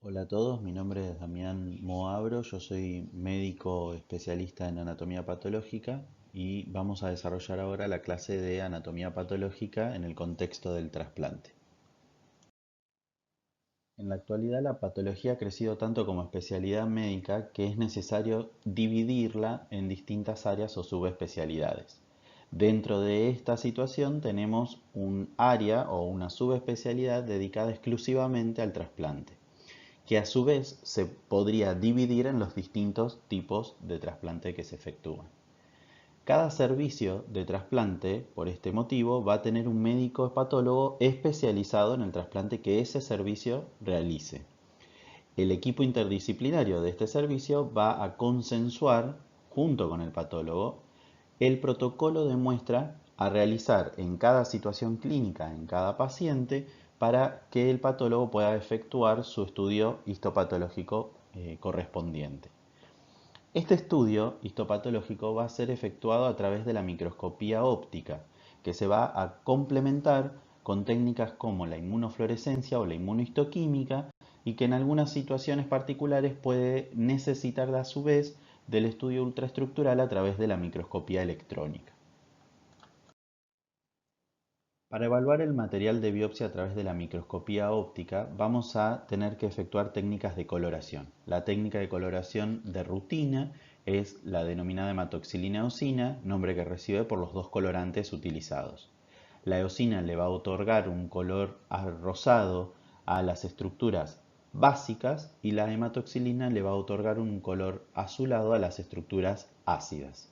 Hola a todos, mi nombre es Damián Moabro, yo soy médico especialista en anatomía patológica y vamos a desarrollar ahora la clase de anatomía patológica en el contexto del trasplante. En la actualidad la patología ha crecido tanto como especialidad médica que es necesario dividirla en distintas áreas o subespecialidades. Dentro de esta situación tenemos un área o una subespecialidad dedicada exclusivamente al trasplante, que a su vez se podría dividir en los distintos tipos de trasplante que se efectúan. Cada servicio de trasplante, por este motivo, va a tener un médico hepatólogo especializado en el trasplante que ese servicio realice. El equipo interdisciplinario de este servicio va a consensuar, junto con el patólogo, el protocolo de muestra a realizar en cada situación clínica, en cada paciente, para que el patólogo pueda efectuar su estudio histopatológico correspondiente. Este estudio histopatológico va a ser efectuado a través de la microscopía óptica, que se va a complementar con técnicas como la inmunofluorescencia o la inmunohistoquímica y que en algunas situaciones particulares puede necesitar a su vez del estudio ultraestructural a través de la microscopía electrónica. Para evaluar el material de biopsia a través de la microscopía óptica, vamos a tener que efectuar técnicas de coloración. La técnica de coloración de rutina es la denominada hematoxilina eosina, nombre que recibe por los dos colorantes utilizados. La eosina le va a otorgar un color rosado a las estructuras básicas y la hematoxilina le va a otorgar un color azulado a las estructuras ácidas.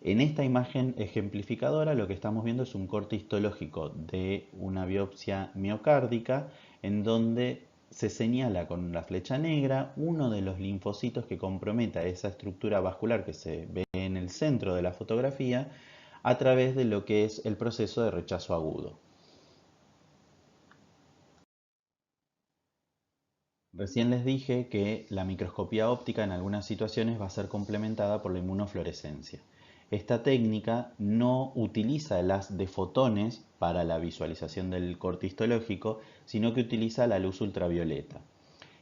En esta imagen ejemplificadora lo que estamos viendo es un corte histológico de una biopsia miocárdica en donde se señala con la flecha negra uno de los linfocitos que comprometa esa estructura vascular que se ve en el centro de la fotografía a través de lo que es el proceso de rechazo agudo. Recién les dije que la microscopía óptica en algunas situaciones va a ser complementada por la inmunofluorescencia. Esta técnica no utiliza el haz de fotones para la visualización del corte histológico, sino que utiliza la luz ultravioleta.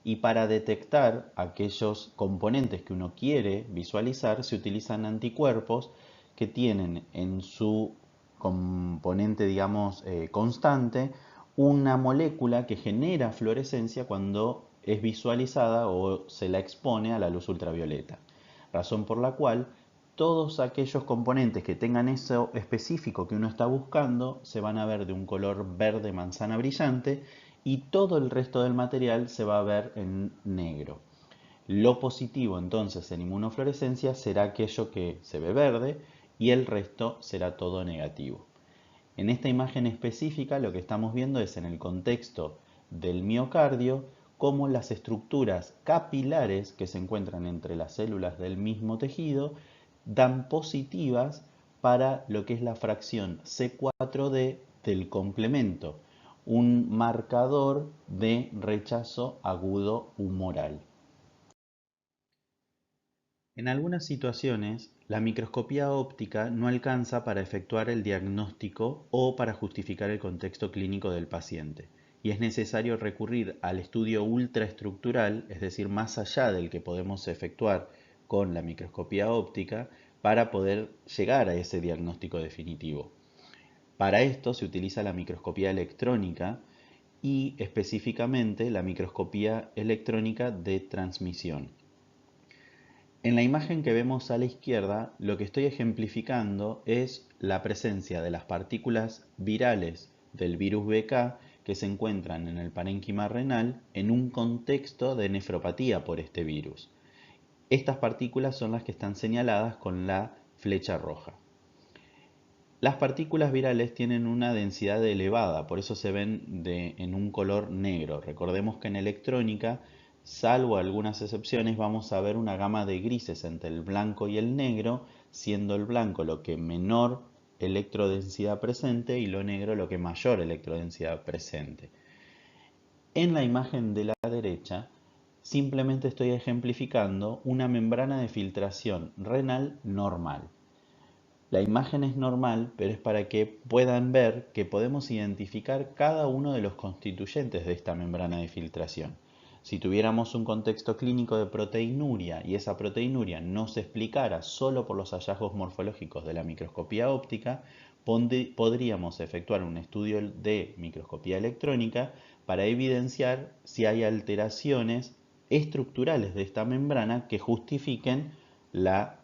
Y para detectar aquellos componentes que uno quiere visualizar, se utilizan anticuerpos que tienen en su componente, digamos, constante, una molécula que genera fluorescencia cuando es visualizada o se la expone a la luz ultravioleta. Razón por la cual todos aquellos componentes que tengan eso específico que uno está buscando se van a ver de un color verde manzana brillante y todo el resto del material se va a ver en negro. Lo positivo entonces en inmunofluorescencia será aquello que se ve verde y el resto será todo negativo. En esta imagen específica lo que estamos viendo es en el contexto del miocardio cómo las estructuras capilares que se encuentran entre las células del mismo tejido dan positivas para lo que es la fracción C4D del complemento, un marcador de rechazo agudo humoral. En algunas situaciones, la microscopía óptica no alcanza para efectuar el diagnóstico o para justificar el contexto clínico del paciente, y es necesario recurrir al estudio ultraestructural, es decir, más allá del que podemos efectuar con la microscopía óptica, para poder llegar a ese diagnóstico definitivo. Para esto se utiliza la microscopía electrónica y específicamente la microscopía electrónica de transmisión. En la imagen que vemos a la izquierda, lo que estoy ejemplificando es la presencia de las partículas virales del virus BK que se encuentran en el parénquima renal en un contexto de nefropatía por este virus. Estas partículas son las que están señaladas con la flecha roja. Las partículas virales tienen una densidad elevada, por eso se ven en un color negro. Recordemos que en electrónica, salvo algunas excepciones, vamos a ver una gama de grises entre el blanco y el negro, siendo el blanco lo que menor electrodensidad presente y lo negro lo que mayor electrodensidad presente. En la imagen de la derecha, simplemente estoy ejemplificando una membrana de filtración renal normal. La imagen es normal, pero es para que puedan ver que podemos identificar cada uno de los constituyentes de esta membrana de filtración. Si tuviéramos un contexto clínico de proteinuria y esa proteinuria no se explicara solo por los hallazgos morfológicos de la microscopía óptica, podríamos efectuar un estudio de microscopía electrónica para evidenciar si hay alteraciones estructurales de esta membrana que justifiquen la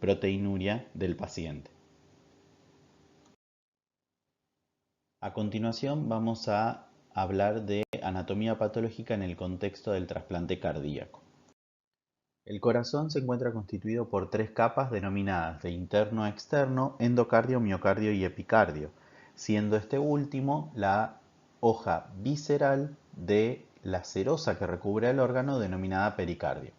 proteinuria del paciente. A continuación vamos a hablar de anatomía patológica en el contexto del trasplante cardíaco. El corazón se encuentra constituido por tres capas denominadas de interno a externo, endocardio, miocardio y epicardio, siendo este último la hoja visceral de la serosa que recubre el órgano denominada pericardio.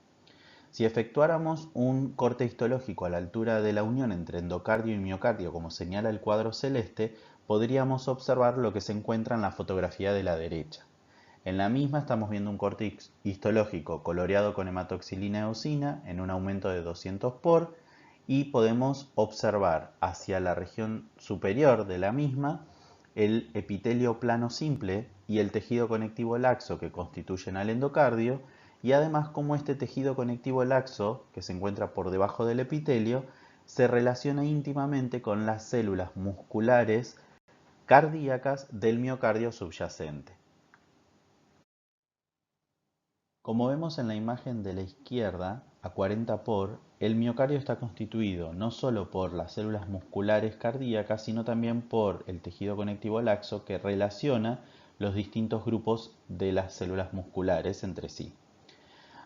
Si efectuáramos un corte histológico a la altura de la unión entre endocardio y miocardio, como señala el cuadro celeste, podríamos observar lo que se encuentra en la fotografía de la derecha. En la misma estamos viendo un corte histológico coloreado con hematoxilina eosina en un aumento de 200 por y podemos observar hacia la región superior de la misma el epitelio plano simple y el tejido conectivo laxo que constituyen al endocardio, y además cómo este tejido conectivo laxo, que se encuentra por debajo del epitelio, se relaciona íntimamente con las células musculares cardíacas del miocardio subyacente. Como vemos en la imagen de la izquierda, a 40 por, el miocardio está constituido no solo por las células musculares cardíacas, sino también por el tejido conectivo laxo que relaciona los distintos grupos de las células musculares entre sí.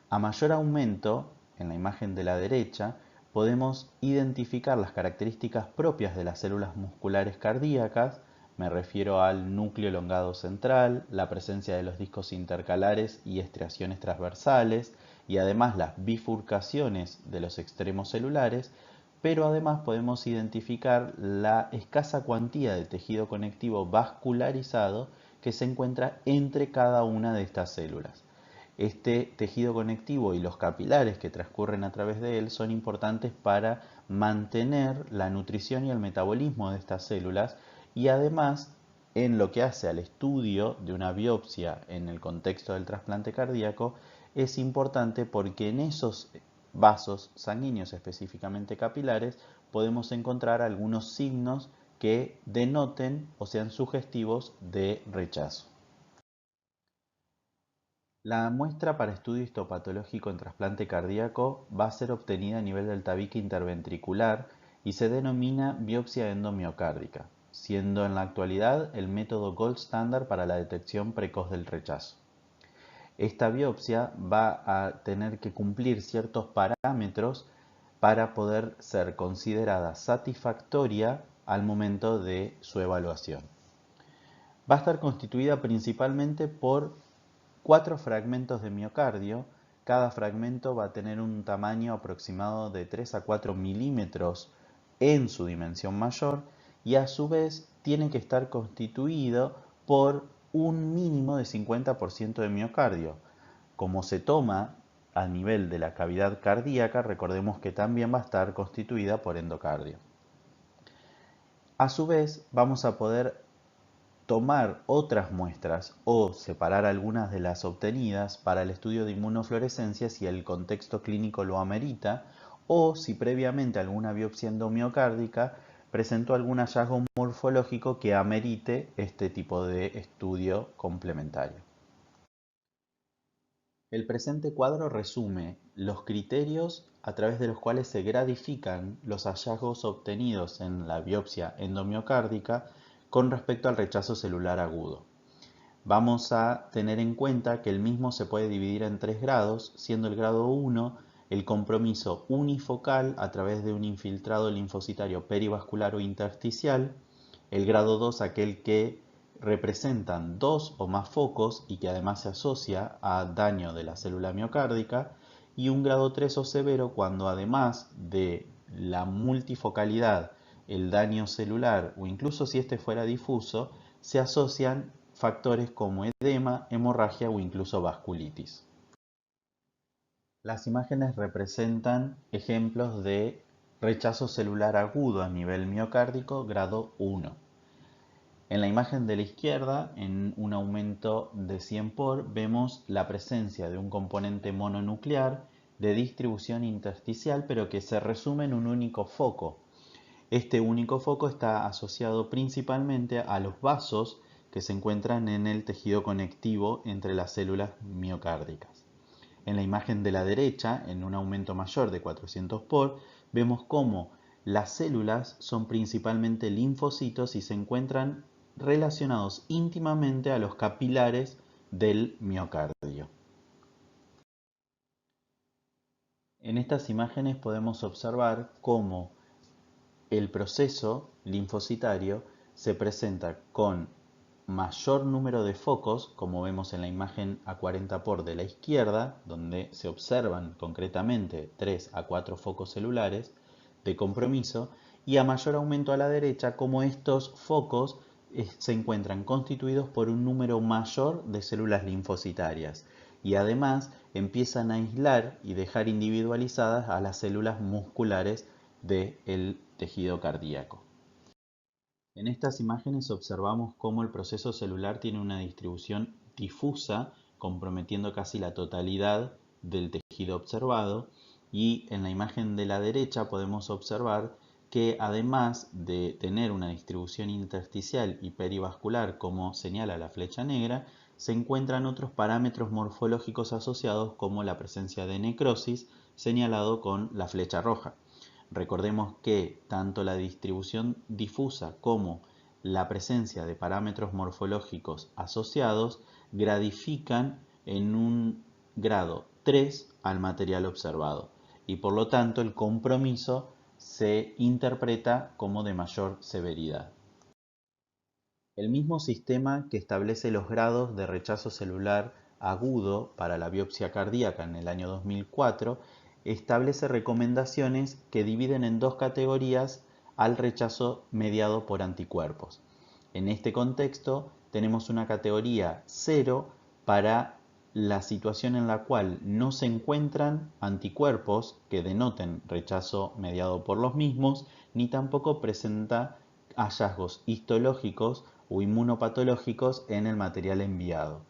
A mayor aumento, en la imagen de la derecha, podemos identificar las características propias de las células musculares cardíacas. Me refiero al núcleo elongado central, la presencia de los discos intercalares y estriaciones transversales, y además las bifurcaciones de los extremos celulares, pero además podemos identificar la escasa cuantía de tejido conectivo vascularizado que se encuentra entre cada una de estas células. Este tejido conectivo y los capilares que transcurren a través de él son importantes para mantener la nutrición y el metabolismo de estas células, y además en lo que hace al estudio de una biopsia en el contexto del trasplante cardíaco es importante porque en esos vasos sanguíneos, específicamente capilares, podemos encontrar algunos signos que denoten o sean sugestivos de rechazo. La muestra para estudio histopatológico en trasplante cardíaco va a ser obtenida a nivel del tabique interventricular y se denomina biopsia endomiocárdica, siendo en la actualidad el método gold standard para la detección precoz del rechazo. Esta biopsia va a tener que cumplir ciertos parámetros para poder ser considerada satisfactoria al momento de su evaluación. Va a estar constituida principalmente por 4 fragmentos de miocardio. Cada fragmento va a tener un tamaño aproximado de 3 a 4 milímetros en su dimensión mayor, y a su vez tiene que estar constituido por un mínimo de 50% de miocardio. Como se toma a nivel de la cavidad cardíaca, recordemos que también va a estar constituida por endocardio. A su vez vamos a poder tomar otras muestras o separar algunas de las obtenidas para el estudio de inmunofluorescencia si el contexto clínico lo amerita, o si previamente alguna biopsia endomiocárdica presentó algún hallazgo morfológico que amerite este tipo de estudio complementario. El presente cuadro resume los criterios a través de los cuales se gradifican los hallazgos obtenidos en la biopsia endomiocárdica con respecto al rechazo celular agudo. Vamos a tener en cuenta que el mismo se puede dividir en 3 grados, siendo el grado 1 el compromiso unifocal a través de un infiltrado linfocitario perivascular o intersticial, el grado 2 aquel que representan 2 o más focos y que además se asocia a daño de la célula miocárdica, y un grado 3 o severo cuando además de la multifocalidad, el daño celular o incluso si este fuera difuso, se asocian factores como edema, hemorragia o incluso vasculitis. Las imágenes representan ejemplos de rechazo celular agudo a nivel miocárdico grado 1. En la imagen de la izquierda, en un aumento de 100 por, vemos la presencia de un componente mononuclear de distribución intersticial, pero que se resume en un único foco. Este único foco está asociado principalmente a los vasos que se encuentran en el tejido conectivo entre las células miocárdicas. En la imagen de la derecha, en un aumento mayor de 400 por, vemos cómo las células son principalmente linfocitos y se encuentran relacionados íntimamente a los capilares del miocardio. En estas imágenes podemos observar cómo el proceso linfocitario se presenta con mayor número de focos, como vemos en la imagen a 40 por de la izquierda, donde se observan concretamente 3 a 4 focos celulares de compromiso, y a mayor aumento a la derecha, como estos focos se encuentran constituidos por un número mayor de células linfocitarias y además empiezan a aislar y dejar individualizadas a las células musculares del tejido cardíaco. En estas imágenes observamos cómo el proceso celular tiene una distribución difusa, comprometiendo casi la totalidad del tejido observado, y en la imagen de la derecha podemos observar que además de tener una distribución intersticial y perivascular como señala la flecha negra, se encuentran otros parámetros morfológicos asociados como la presencia de necrosis, señalado con la flecha roja. Recordemos que tanto la distribución difusa como la presencia de parámetros morfológicos asociados gradifican en un grado 3 al material observado y por lo tanto el compromiso se interpreta como de mayor severidad. El mismo sistema que establece los grados de rechazo celular agudo para la biopsia cardíaca en el año 2004 establece recomendaciones que dividen en dos categorías al rechazo mediado por anticuerpos. En este contexto tenemos una categoría 0 para la situación en la cual no se encuentran anticuerpos que denoten rechazo mediado por los mismos, ni tampoco presenta hallazgos histológicos o inmunopatológicos en el material enviado.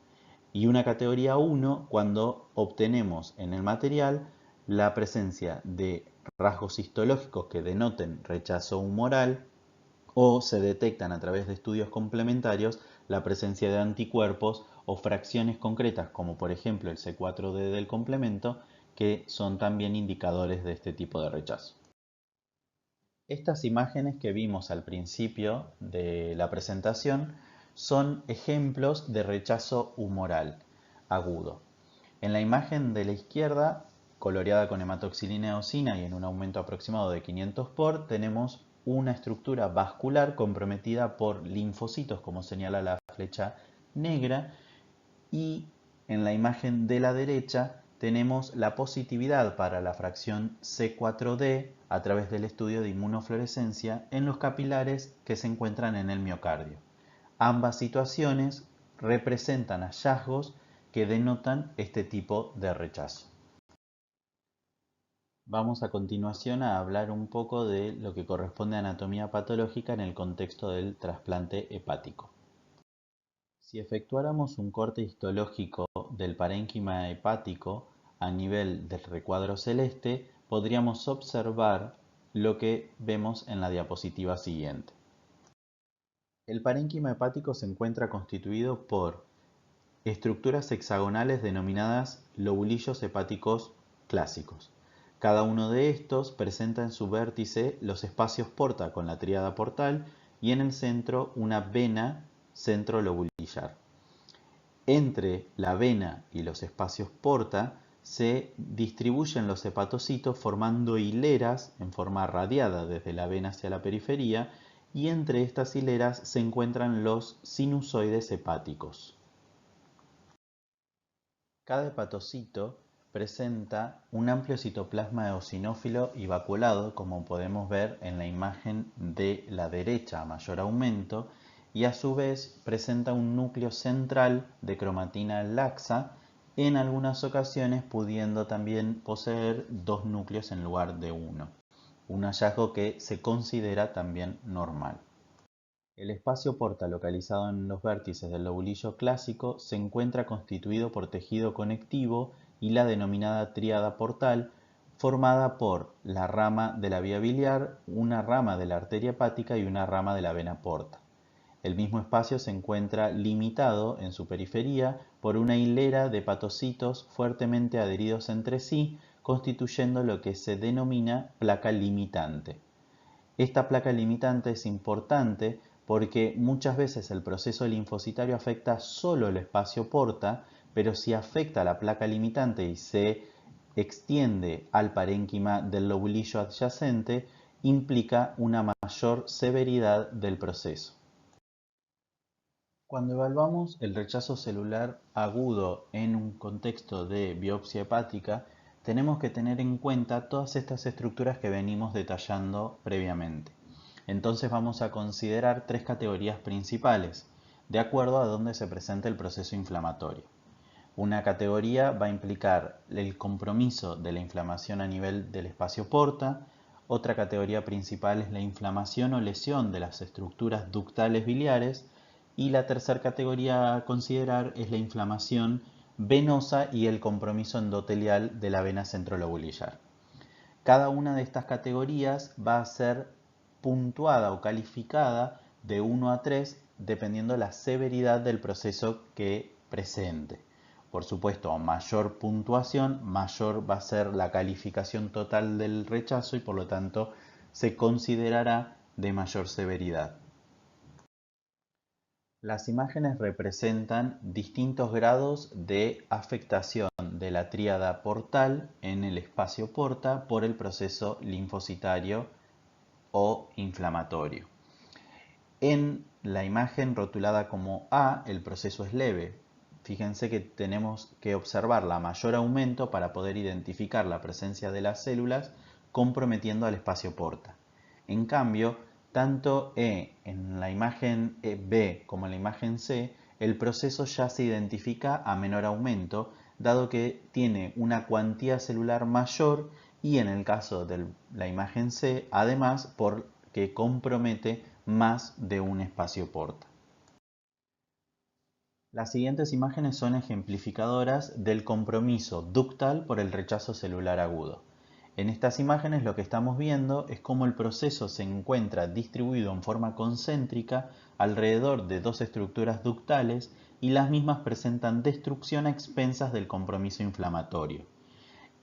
Y una categoría 1 cuando obtenemos en el material la presencia de rasgos histológicos que denoten rechazo humoral o se detectan a través de estudios complementarios la presencia de anticuerpos o fracciones concretas como por ejemplo el C4D del complemento que son también indicadores de este tipo de rechazo. Estas imágenes que vimos al principio de la presentación son ejemplos de rechazo humoral agudo. En la imagen de la izquierda, coloreada con hematoxilina eosina y en un aumento aproximado de 500 por, tenemos una estructura vascular comprometida por linfocitos, como señala la flecha negra, y en la imagen de la derecha tenemos la positividad para la fracción C4D a través del estudio de inmunofluorescencia en los capilares que se encuentran en el miocardio. Ambas situaciones representan hallazgos que denotan este tipo de rechazo. Vamos a continuación a hablar un poco de lo que corresponde a anatomía patológica en el contexto del trasplante hepático. Si efectuáramos un corte histológico del parénquima hepático a nivel del recuadro celeste, podríamos observar lo que vemos en la diapositiva siguiente. El parénquima hepático se encuentra constituido por estructuras hexagonales denominadas lobulillos hepáticos clásicos. Cada uno de estos presenta en su vértice los espacios porta con la tríada portal y en el centro una vena centrolobulillar. Entre la vena y los espacios porta se distribuyen los hepatocitos formando hileras en forma radiada desde la vena hacia la periferia y entre estas hileras se encuentran los sinusoides hepáticos. Cada hepatocito presenta un amplio citoplasma eosinófilo y vacuolado, como podemos ver en la imagen de la derecha a mayor aumento, y a su vez presenta un núcleo central de cromatina laxa, en algunas ocasiones pudiendo también poseer dos núcleos en lugar de uno, un hallazgo que se considera también normal. El espacio porta localizado en los vértices del lobulillo clásico se encuentra constituido por tejido conectivo y la denominada tríada portal, formada por la rama de la vía biliar, una rama de la arteria hepática y una rama de la vena porta. El mismo espacio se encuentra limitado en su periferia por una hilera de hepatocitos fuertemente adheridos entre sí, constituyendo lo que se denomina placa limitante. Esta placa limitante es importante porque muchas veces el proceso linfocitario afecta solo el espacio porta, pero si afecta la placa limitante y se extiende al parénquima del lobulillo adyacente, implica una mayor severidad del proceso. Cuando evaluamos el rechazo celular agudo en un contexto de biopsia hepática, tenemos que tener en cuenta todas estas estructuras que venimos detallando previamente. Entonces vamos a considerar tres categorías principales, de acuerdo a dónde se presenta el proceso inflamatorio. Una categoría va a implicar el compromiso de la inflamación a nivel del espacio porta. Otra categoría principal es la inflamación o lesión de las estructuras ductales biliares. Y la tercera categoría a considerar es la inflamación venosa y el compromiso endotelial de la vena centrolobulillar. Cada una de estas categorías va a ser puntuada o calificada de 1 a 3 dependiendo la severidad del proceso que presente. Por supuesto, a mayor puntuación, mayor va a ser la calificación total del rechazo y por lo tanto se considerará de mayor severidad. Las imágenes representan distintos grados de afectación de la tríada portal en el espacio porta por el proceso linfocitario o inflamatorio. En la imagen rotulada como A, el proceso es leve. Fíjense que tenemos que observar la mayor aumento para poder identificar la presencia de las células comprometiendo al espacio porta. En cambio, tanto en la imagen B como en la imagen C, el proceso ya se identifica a menor aumento, dado que tiene una cuantía celular mayor y en el caso de la imagen C, además, porque compromete más de un espacio porta. Las siguientes imágenes son ejemplificadoras del compromiso ductal por el rechazo celular agudo. En estas imágenes lo que estamos viendo es cómo el proceso se encuentra distribuido en forma concéntrica alrededor de dos estructuras ductales y las mismas presentan destrucción a expensas del compromiso inflamatorio.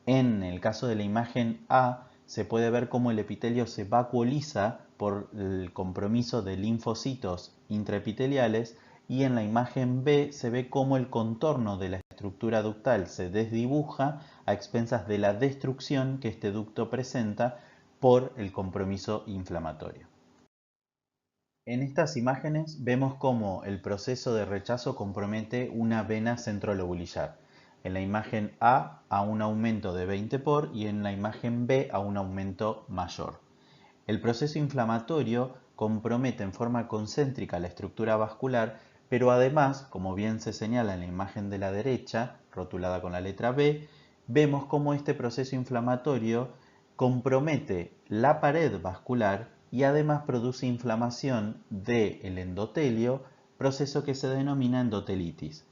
En el caso de la imagen A se puede ver cómo el epitelio se vacuoliza por el compromiso de linfocitos intraepiteliales y en la imagen B se ve cómo el contorno de la estructura ductal se desdibuja a expensas de la destrucción que este ducto presenta por el compromiso inflamatorio. En estas imágenes vemos cómo el proceso de rechazo compromete una vena centrolobulillar. En la imagen A un aumento de 20 por y en la imagen B a un aumento mayor. El proceso inflamatorio compromete en forma concéntrica la estructura vascular, pero además, como bien se señala en la imagen de la derecha, rotulada con la letra B, vemos cómo este proceso inflamatorio compromete la pared vascular y además produce inflamación del endotelio, proceso que se denomina endotelitis.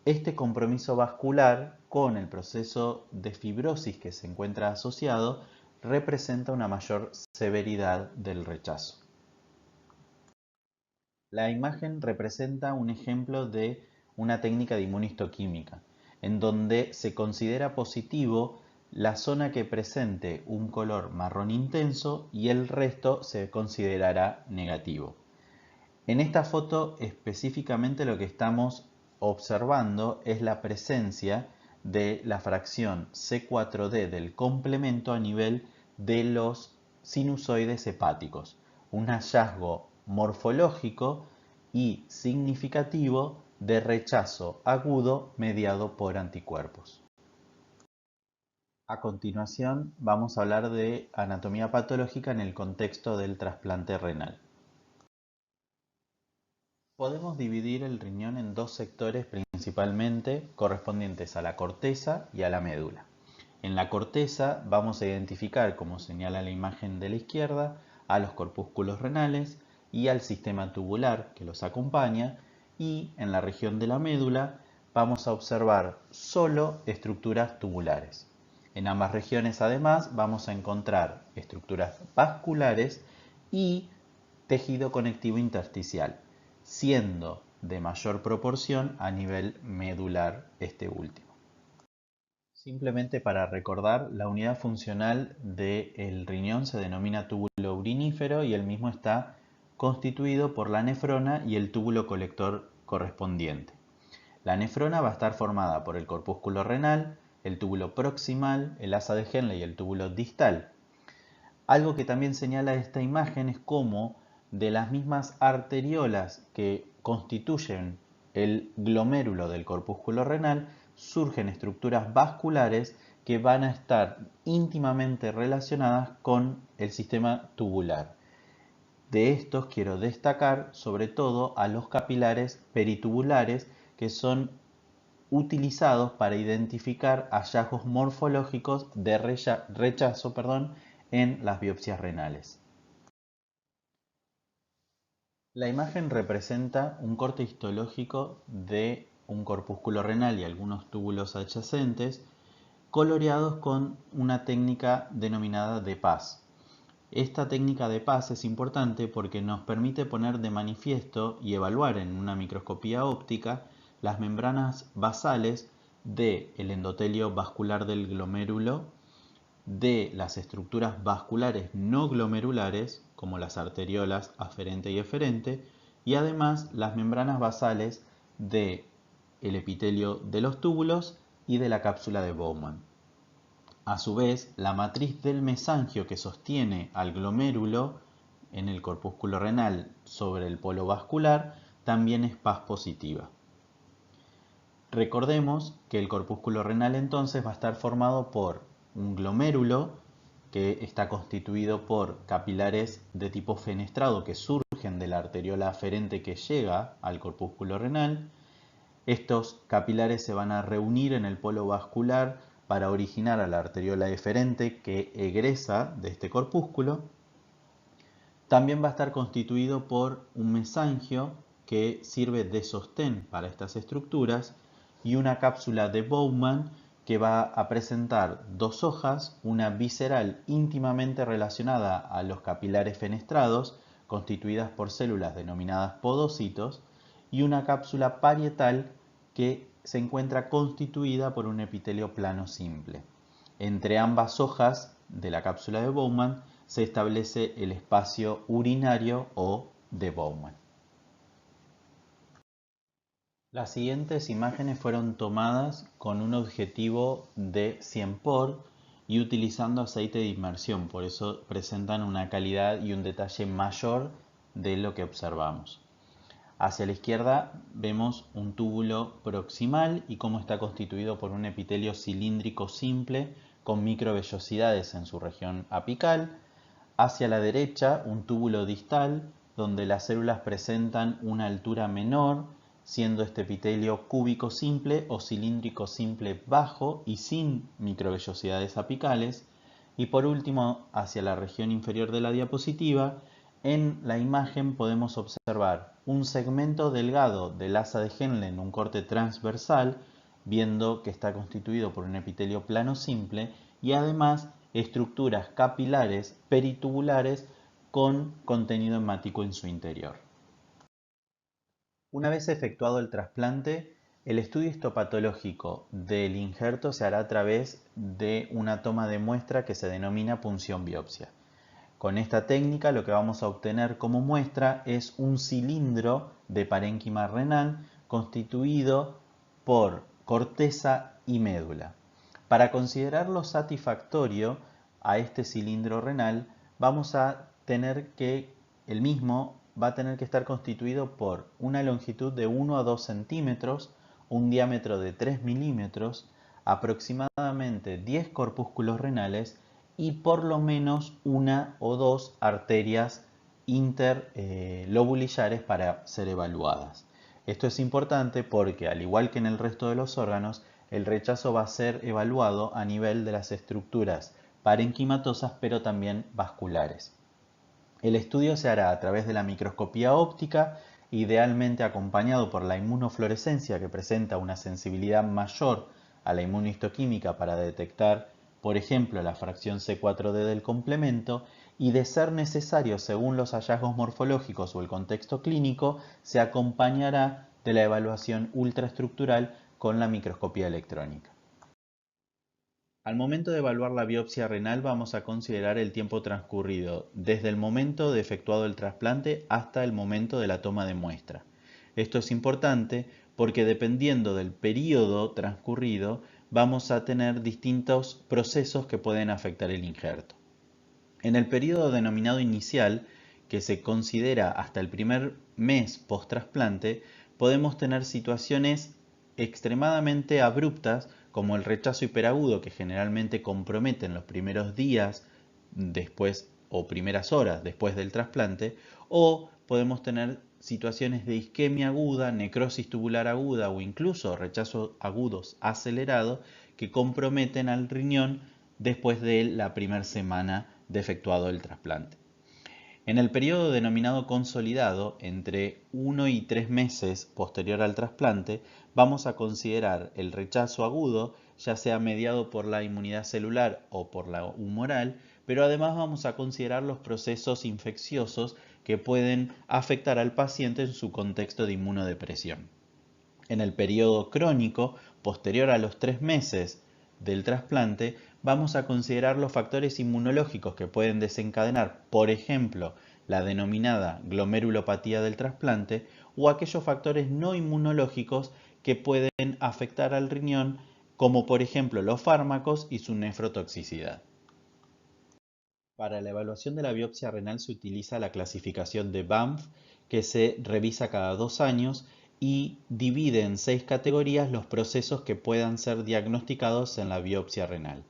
Este compromiso vascular con el proceso de fibrosis que se encuentra asociado representa una mayor severidad del rechazo. La imagen representa un ejemplo de una técnica de inmunistoquímica, en donde se considera positivo la zona que presente un color marrón intenso y el resto se considerará negativo. En esta foto específicamente lo que estamos observando es la presencia de la fracción C4D del complemento a nivel de los sinusoides hepáticos, un hallazgo morfológico y significativo de rechazo agudo mediado por anticuerpos. A continuación vamos a hablar de anatomía patológica en el contexto del trasplante renal. Podemos dividir el riñón en dos sectores principalmente correspondientes a la corteza y a la médula. En la corteza vamos a identificar, como señala la imagen de la izquierda, a los corpúsculos renales y al sistema tubular que los acompaña, y en la región de la médula vamos a observar solo estructuras tubulares. En ambas regiones además vamos a encontrar estructuras vasculares y tejido conectivo intersticial, siendo de mayor proporción a nivel medular este último. Simplemente para recordar, la unidad funcional del riñón se denomina túbulo urinífero y el mismo está constituido por la nefrona y el túbulo colector correspondiente. La nefrona va a estar formada por el corpúsculo renal, el túbulo proximal, el asa de Henle y el túbulo distal. Algo que también señala esta imagen es cómo de las mismas arteriolas que constituyen el glomérulo del corpúsculo renal surgen estructuras vasculares que van a estar íntimamente relacionadas con el sistema tubular. De estos quiero destacar sobre todo a los capilares peritubulares, que son utilizados para identificar hallazgos morfológicos de rechazo en las biopsias renales. La imagen representa un corte histológico de un corpúsculo renal y algunos túbulos adyacentes coloreados con una técnica denominada de Paz. Esta técnica de Paz es importante porque nos permite poner de manifiesto y evaluar en una microscopía óptica las membranas basales del endotelio vascular del glomérulo, de las estructuras vasculares no glomerulares, como las arteriolas aferente y eferente, y además las membranas basales del epitelio de los túbulos y de la cápsula de Bowman. A su vez, la matriz del mesangio que sostiene al glomérulo en el corpúsculo renal sobre el polo vascular también es Paz positiva. Recordemos que el corpúsculo renal entonces va a estar formado por un glomérulo que está constituido por capilares de tipo fenestrado que surgen de la arteriola aferente que llega al corpúsculo renal. Estos capilares se van a reunir en el polo vascular para originar a la arteriola eferente que egresa de este corpúsculo. También va a estar constituido por un mesangio que sirve de sostén para estas estructuras y una cápsula de Bowman que va a presentar dos hojas, una visceral íntimamente relacionada a los capilares fenestrados, constituidas por células denominadas podocitos, y una cápsula parietal que se encuentra constituida por un epitelio plano simple. Entre ambas hojas de la cápsula de Bowman se establece el espacio urinario o de Bowman. Las siguientes imágenes fueron tomadas con un objetivo de 100 por y utilizando aceite de inmersión, por eso presentan una calidad y un detalle mayor de lo que observamos. Hacia la izquierda vemos un túbulo proximal y cómo está constituido por un epitelio cilíndrico simple con microvellosidades en su región apical. Hacia la derecha un túbulo distal donde las células presentan una altura menor, siendo este epitelio cúbico simple o cilíndrico simple bajo y sin microvellosidades apicales. Y por último, hacia la región inferior de la diapositiva, en la imagen podemos observar un segmento delgado del asa de Henle en un corte transversal, viendo que está constituido por un epitelio plano simple y además estructuras capilares peritubulares con contenido hemático en su interior. Una vez efectuado el trasplante, el estudio histopatológico del injerto se hará a través de una toma de muestra que se denomina punción biopsia. Con esta técnica lo que vamos a obtener como muestra es un cilindro de parénquima renal constituido por corteza y médula. Para considerarlo satisfactorio a este cilindro renal, vamos a tener que el mismo va a tener que estar constituido por una longitud de 1 a 2 centímetros, un diámetro de 3 milímetros, aproximadamente 10 corpúsculos renales y por lo menos una o dos arterias interlobulillares para ser evaluadas. Esto es importante porque, al igual que en el resto de los órganos, el rechazo va a ser evaluado a nivel de las estructuras parenquimatosas pero también vasculares. El estudio se hará a través de la microscopía óptica, idealmente acompañado por la inmunofluorescencia, que presenta una sensibilidad mayor a la inmunohistoquímica para detectar, por ejemplo, la fracción C4d del complemento, y de ser necesario, según los hallazgos morfológicos o el contexto clínico, se acompañará de la evaluación ultraestructural con la microscopía electrónica. Al momento de evaluar la biopsia renal vamos a considerar el tiempo transcurrido desde el momento de efectuado el trasplante hasta el momento de la toma de muestra. Esto es importante porque dependiendo del periodo transcurrido vamos a tener distintos procesos que pueden afectar el injerto. En el periodo denominado inicial, que se considera hasta el primer mes post-trasplante, podemos tener situaciones extremadamente abruptas como el rechazo hiperagudo, que generalmente compromete en los primeros días después o primeras horas después del trasplante, o podemos tener situaciones de isquemia aguda, necrosis tubular aguda o incluso rechazos agudos acelerados que comprometen al riñón después de la primera semana de efectuado el trasplante. En el periodo denominado consolidado, entre 1 y 3 meses posterior al trasplante, vamos a considerar el rechazo agudo, ya sea mediado por la inmunidad celular o por la humoral, pero además vamos a considerar los procesos infecciosos que pueden afectar al paciente en su contexto de inmunodepresión. En el periodo crónico, posterior a los 3 meses del trasplante, vamos a considerar los factores inmunológicos que pueden desencadenar, por ejemplo, la denominada glomerulopatía del trasplante o aquellos factores no inmunológicos que pueden afectar al riñón, como por ejemplo los fármacos y su nefrotoxicidad. Para la evaluación de la biopsia renal se utiliza la clasificación de Banff, que se revisa cada 2 años y divide en 6 categorías los procesos que puedan ser diagnosticados en la biopsia renal.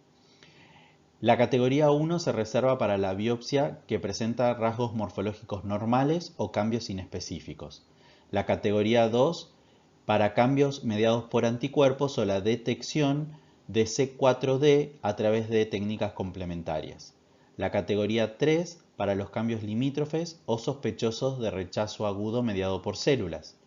La categoría 1 se reserva para la biopsia que presenta rasgos morfológicos normales o cambios inespecíficos. La categoría 2 para cambios mediados por anticuerpos o la detección de C4d a través de técnicas complementarias. La categoría 3 para los cambios limítrofes o sospechosos de rechazo agudo mediado por células.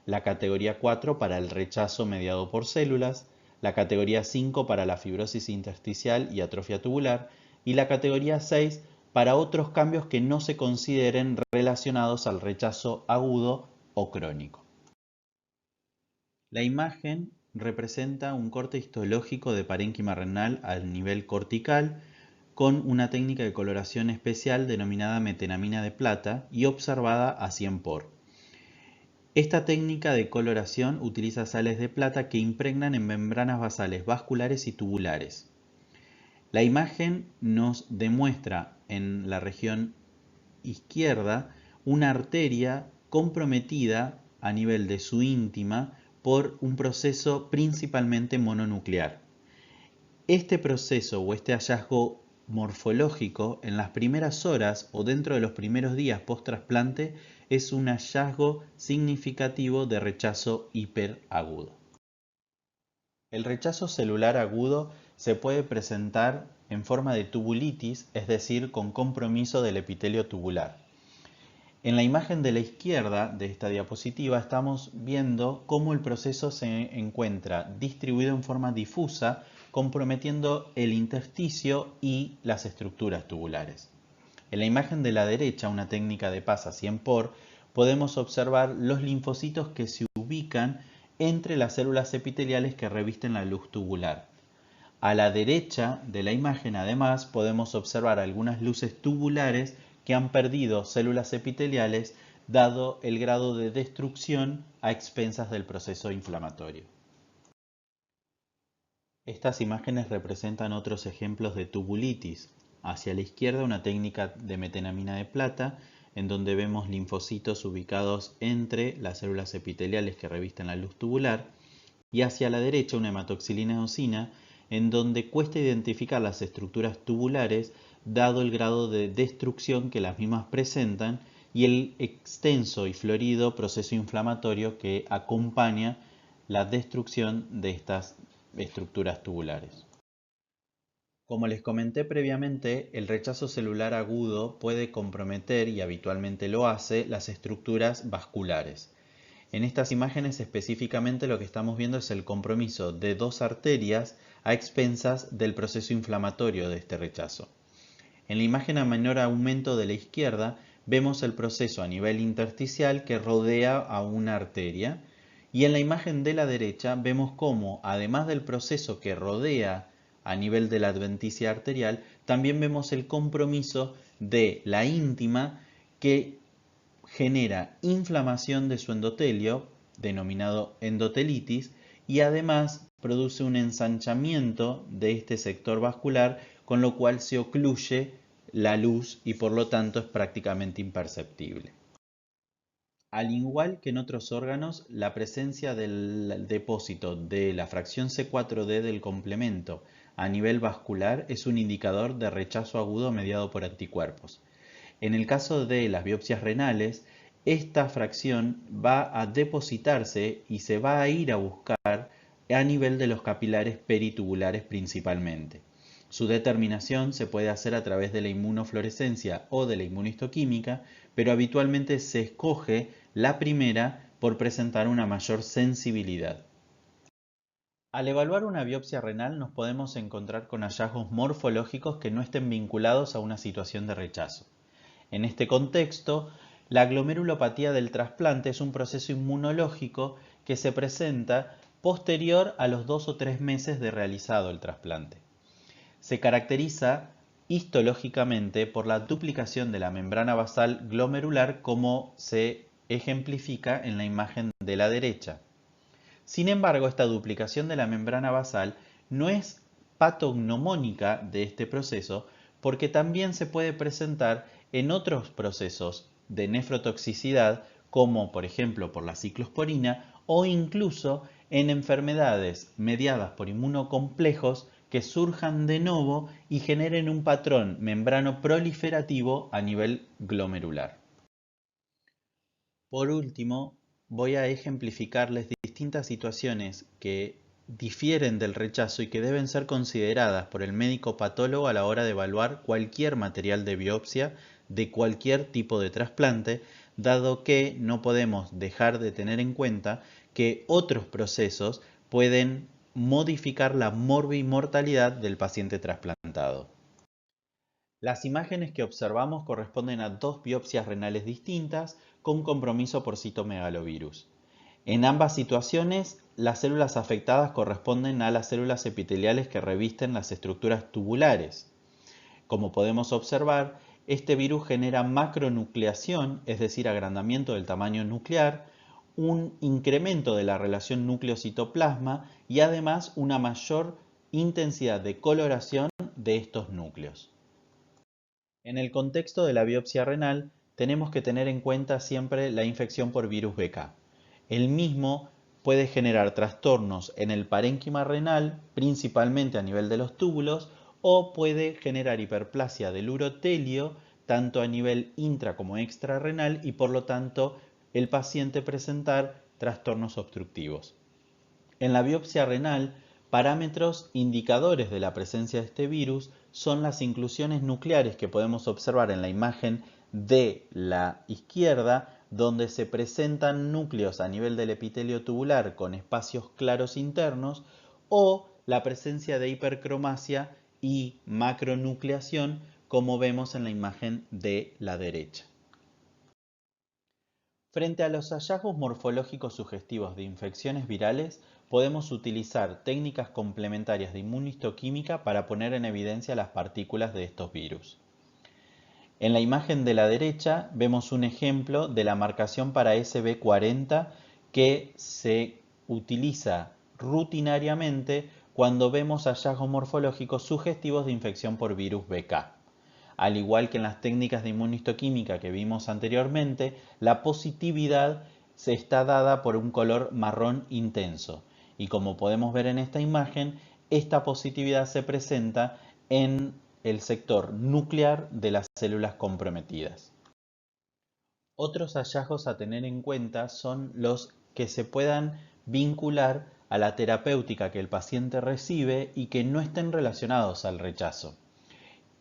La categoría 4 para el rechazo mediado por células. La categoría 5 para la fibrosis intersticial y atrofia tubular. Y la categoría 6 para otros cambios que no se consideren relacionados al rechazo agudo o crónico. La imagen representa un corte histológico de parénquima renal al nivel cortical con una técnica de coloración especial denominada metenamina de plata y observada a 100 por. Esta técnica de coloración utiliza sales de plata que impregnan en membranas basales vasculares y tubulares. La imagen nos demuestra en la región izquierda una arteria comprometida a nivel de su íntima por un proceso principalmente mononuclear. Este proceso o este hallazgo morfológico en las primeras horas o dentro de los primeros días post-trasplante es un hallazgo significativo de rechazo hiperagudo. El rechazo celular agudo se puede presentar en forma de tubulitis, es decir, con compromiso del epitelio tubular. En la imagen de la izquierda de esta diapositiva estamos viendo cómo el proceso se encuentra distribuido en forma difusa, comprometiendo el intersticio y las estructuras tubulares. En la imagen de la derecha, una técnica de PASA 100 por, podemos observar los linfocitos que se ubican entre las células epiteliales que revisten la luz tubular. A la derecha de la imagen, además, podemos observar algunas luces tubulares que han perdido células epiteliales dado el grado de destrucción a expensas del proceso inflamatorio. Estas imágenes representan otros ejemplos de tubulitis. Hacia la izquierda una técnica de metenamina de plata en donde vemos linfocitos ubicados entre las células epiteliales que revisten la luz tubular, y hacia la derecha una hematoxilina eosina en donde cuesta identificar las estructuras tubulares dado el grado de destrucción que las mismas presentan y el extenso y florido proceso inflamatorio que acompaña la destrucción de estas estructuras tubulares. Como les comenté previamente, el rechazo celular agudo puede comprometer, y habitualmente lo hace, las estructuras vasculares. En estas imágenes específicamente lo que estamos viendo es el compromiso de dos arterias a expensas del proceso inflamatorio de este rechazo. En la imagen a menor aumento de la izquierda vemos el proceso a nivel intersticial que rodea a una arteria, y en la imagen de la derecha vemos cómo, además del proceso que rodea a nivel de la adventicia arterial, también vemos el compromiso de la íntima que genera inflamación de su endotelio, denominado endotelitis, y además produce un ensanchamiento de este sector vascular, con lo cual se ocluye la luz y por lo tanto es prácticamente imperceptible. Al igual que en otros órganos, la presencia del depósito de la fracción C4d del complemento a nivel vascular es un indicador de rechazo agudo mediado por anticuerpos. En el caso de las biopsias renales, esta fracción va a depositarse y se va a ir a buscar a nivel de los capilares peritubulares principalmente. Su determinación se puede hacer a través de la inmunofluorescencia o de la inmunistoquímica, pero habitualmente se escoge la primera por presentar una mayor sensibilidad. Al evaluar una biopsia renal nos podemos encontrar con hallazgos morfológicos que no estén vinculados a una situación de rechazo. En este contexto, la glomerulopatía del trasplante es un proceso inmunológico que se presenta posterior a los 2 o 3 meses de realizado el trasplante. Se caracteriza histológicamente por la duplicación de la membrana basal glomerular, como se ejemplifica en la imagen de la derecha. Sin embargo, esta duplicación de la membrana basal no es patognomónica de este proceso, porque también se puede presentar en otros procesos de nefrotoxicidad, como por ejemplo por la ciclosporina, o incluso en enfermedades mediadas por inmunocomplejos que surjan de nuevo y generen un patrón membrano proliferativo a nivel glomerular. Por último, voy a ejemplificarles distintas situaciones que difieren del rechazo y que deben ser consideradas por el médico patólogo a la hora de evaluar cualquier material de biopsia de cualquier tipo de trasplante, dado que no podemos dejar de tener en cuenta que otros procesos pueden modificar la morbimortalidad del paciente trasplantado. Las imágenes que observamos corresponden a dos biopsias renales distintas con compromiso por citomegalovirus. En ambas situaciones, las células afectadas corresponden a las células epiteliales que revisten las estructuras tubulares. Como podemos observar, este virus genera macronucleación, es decir, agrandamiento del tamaño nuclear, un incremento de la relación núcleo-citoplasma y además una mayor intensidad de coloración de estos núcleos. En el contexto de la biopsia renal, tenemos que tener en cuenta siempre la infección por virus BK. El mismo puede generar trastornos en el parénquima renal, principalmente a nivel de los túbulos, o puede generar hiperplasia del urotelio, tanto a nivel intra como extrarrenal, y por lo tanto el paciente presentar trastornos obstructivos. En la biopsia renal, parámetros indicadores de la presencia de este virus son las inclusiones nucleares que podemos observar en la imagen de la izquierda, donde se presentan núcleos a nivel del epitelio tubular con espacios claros internos, o la presencia de hipercromasia y macronucleación, como vemos en la imagen de la derecha. Frente a los hallazgos morfológicos sugestivos de infecciones virales, podemos utilizar técnicas complementarias de inmunistoquímica para poner en evidencia las partículas de estos virus. En la imagen de la derecha vemos un ejemplo de la marcación para SB40 que se utiliza rutinariamente cuando vemos hallazgos morfológicos sugestivos de infección por virus BK. Al igual que en las técnicas de inmunistoquímica que vimos anteriormente, la positividad se está dada por un color marrón intenso. Y como podemos ver en esta imagen, esta positividad se presenta en el sector nuclear de las células comprometidas. Otros hallazgos a tener en cuenta son los que se puedan vincular a la terapéutica que el paciente recibe y que no estén relacionados al rechazo.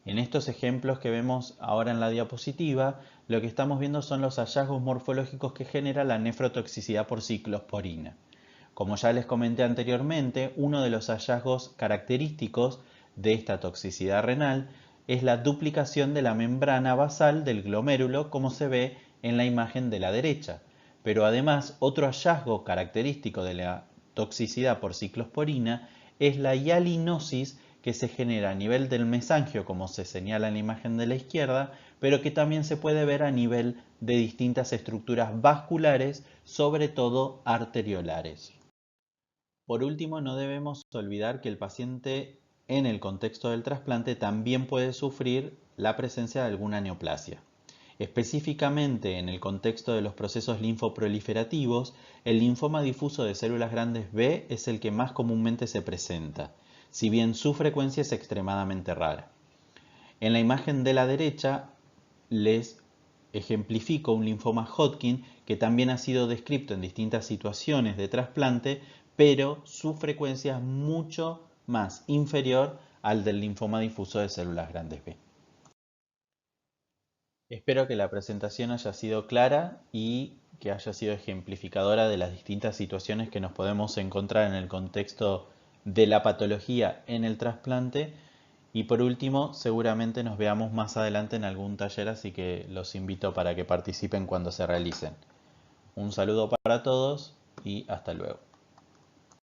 En estos ejemplos que vemos ahora en la diapositiva, lo que estamos viendo son los hallazgos morfológicos que genera la nefrotoxicidad por ciclosporina. Como ya les comenté anteriormente, uno de los hallazgos característicos de esta toxicidad renal es la duplicación de la membrana basal del glomérulo, como se ve en la imagen de la derecha. Pero además, otro hallazgo característico de la toxicidad por ciclosporina es la hialinosis que se genera a nivel del mesangio, como se señala en la imagen de la izquierda, pero que también se puede ver a nivel de distintas estructuras vasculares, sobre todo arteriolares. Por último, no debemos olvidar que el paciente en el contexto del trasplante también puede sufrir la presencia de alguna neoplasia. Específicamente en el contexto de los procesos linfoproliferativos, el linfoma difuso de células grandes B es el que más comúnmente se presenta, si bien su frecuencia es extremadamente rara. En la imagen de la derecha les ejemplifico un linfoma Hodgkin que también ha sido descrito en distintas situaciones de trasplante, pero su frecuencia es mucho más inferior al del linfoma difuso de células grandes B. Espero que la presentación haya sido clara y que haya sido ejemplificadora de las distintas situaciones que nos podemos encontrar en el contexto de la patología en el trasplante. Y por último, seguramente nos veamos más adelante en algún taller, así que los invito para que participen cuando se realicen. Un saludo para todos y hasta luego.